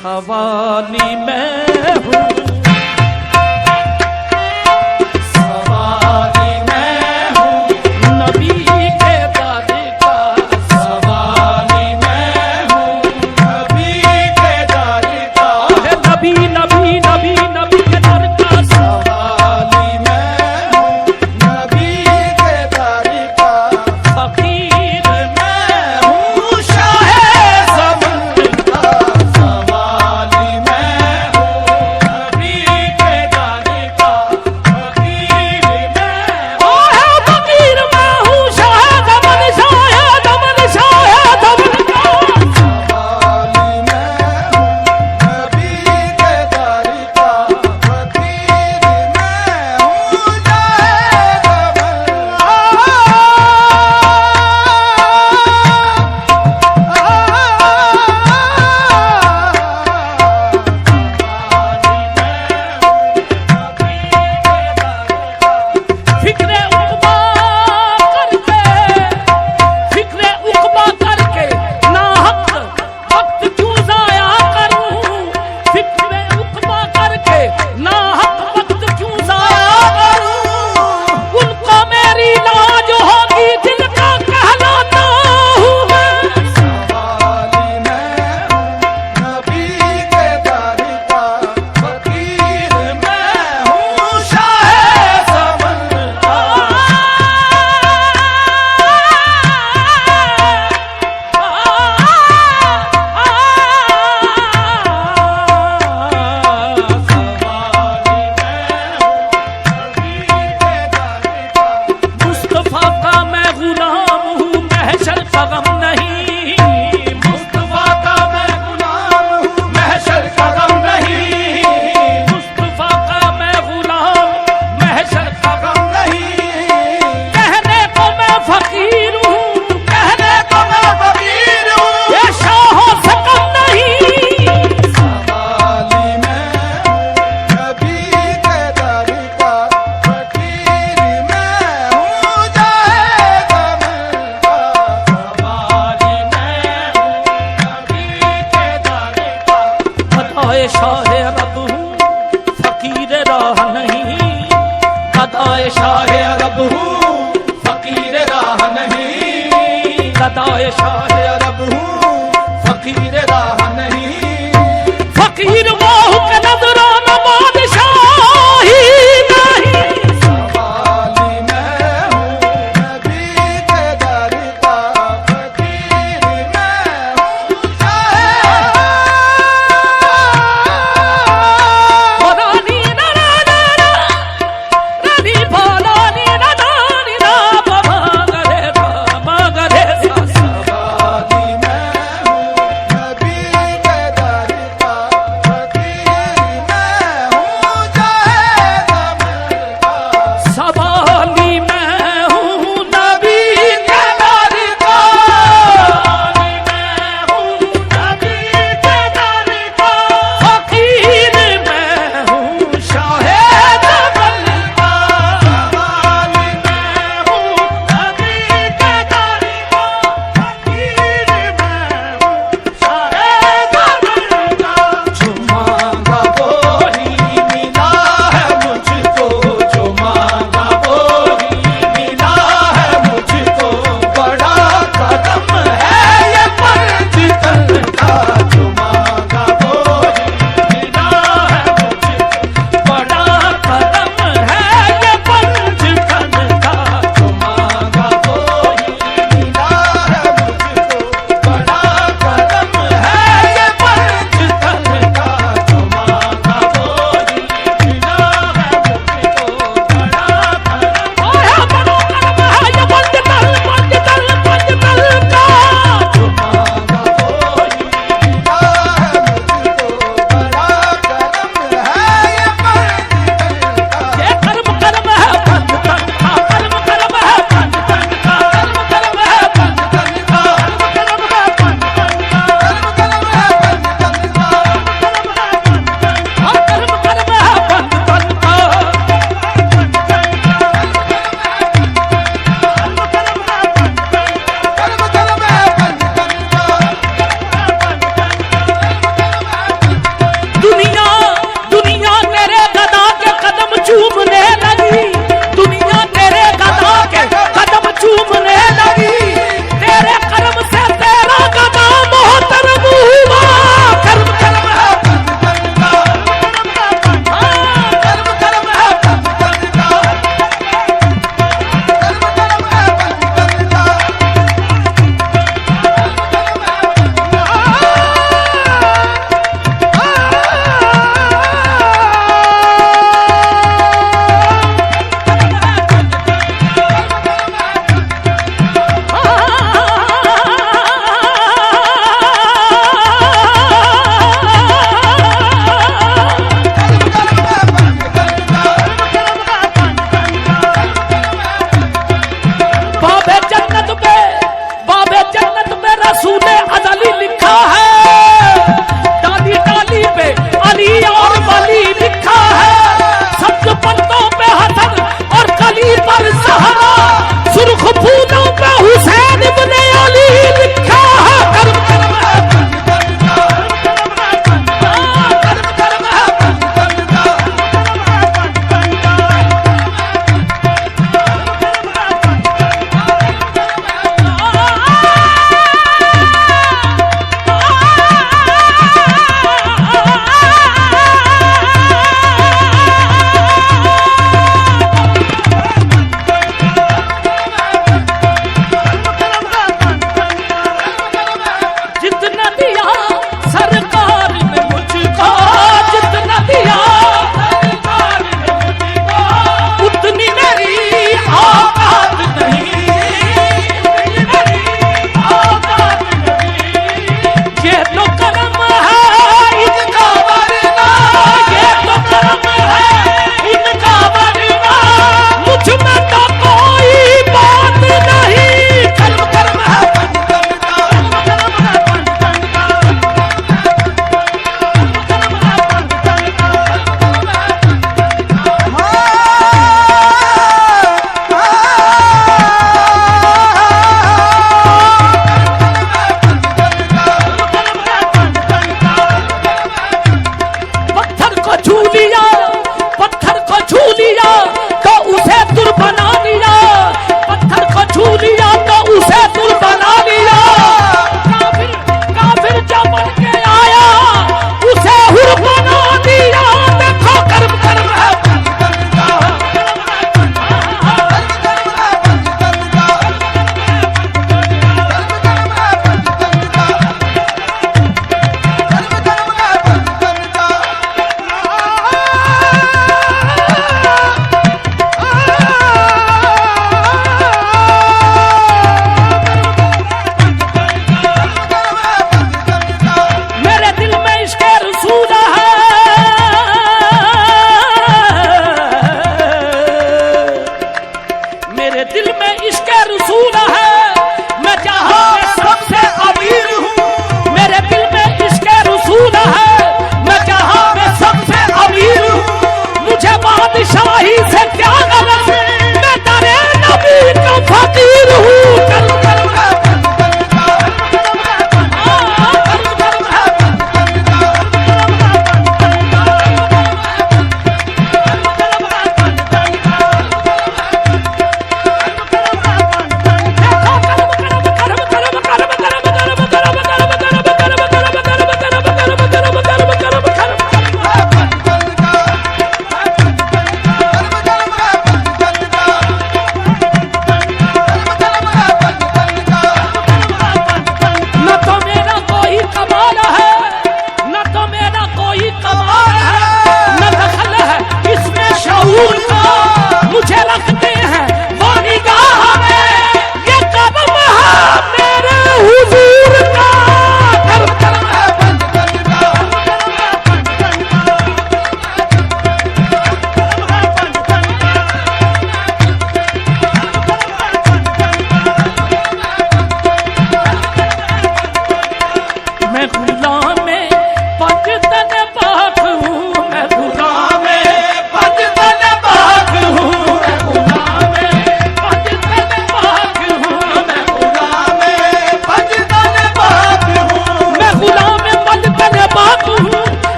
सवाली मैं हूँ, सवाली मैं हूँ, नबी के दर का सवाली मैं हूँ, नबी के दर का, नबी नबी नबी नबी के दर का सवाली मैं हूँ, नबी के दर का, फकीर मैं हूँ शाहे ज़मान का, सवाली मैं हूँ, नबी के दर का, फकीर मैं हूँ। ओ है फकीर मैं हूँ, शाह दमन शाह दमन शाह दमन का सवाली मैं हूँ, नबी के दर का, फकीर मैं हूँ शाहे फिक्रे उक़बा करके, फिक्रे उक़बा करके ना हक वक्त क्यों ज़ाया करूं, फिक्रे उक़बा करके ना हक वक्त क्यों ज़ाया करूं, उनको मेरी लाज होगी दिल का कहलाता हूँ मैं। सवाली मैं हूँ, नबी के दर का, फकीर मैं हूँ शाहे ज़मान का। मुस्तफा का मैं गुलाम हूँ, महशर का गम नहीं, मुस्तफा का मैं गुलाम हूँ, महशर का गम नहीं, मुस्तफा का मैं गुलाम, महशर का गम गम नहीं, कहने को मैं फकीर हूँ, कहने को मैं फकीर हूँ। ये शाहों से कम नहीं। सवाली मैं हूँ, नबी के दर का, फकीर मैं हूँ शाहे ज़मान का। सवाली मैं हूँ, नबी के दर का, गदाए शाह रब हूँ, फकीर राह नहीं, गदाए शाह शाहे अरब हूँ, फकीर राह नहीं, गदाए शाह